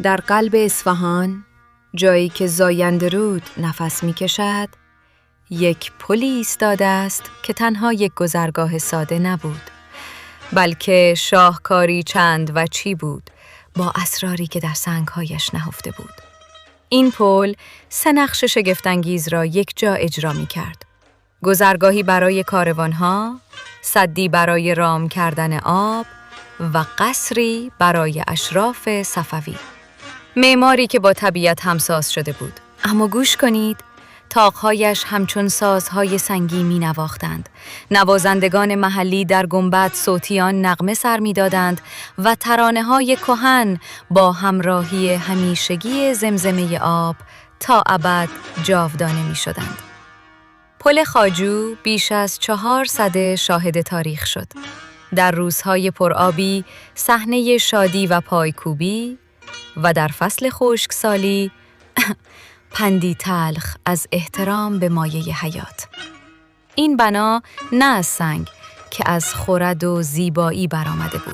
در قلب اصفهان، جایی که زاینده‌رود نفس می‌کشد، یک پلی ایستاده است که تنها یک گذرگاه ساده نبود، بلکه شاهکاری چند وجهی بود با اسراری که در سنگ‌هایش نهفته بود. این پل 3 نقش شگفت‌انگیز را یک جا اجرا می‌کرد: گذرگاهی برای کاروان‌ها، سدی برای رام کردن آب و قصری برای اشراف صفوی. معماری که با طبیعت همساز شده بود. اما گوش کنید، طاق‌هایش همچون سازهای سنگی می‌نواختند. نوازندگان محلی در گنبد صوتیان نغمه سر می‌دادند و ترانه‌های کهن با همراهی همیشگی زمزمه آب تا ابد جاودانه می‌شدند. پل خواجو بیش از 4 سده شاهد تاریخ شد. در روزهای پرآبی صحنه شادی و پایکوبی و در فصل خشکسالی پندی تلخ از احترام به مایه حیات. این بنا نه از سنگ که از خرد و زیبایی برآمده بود.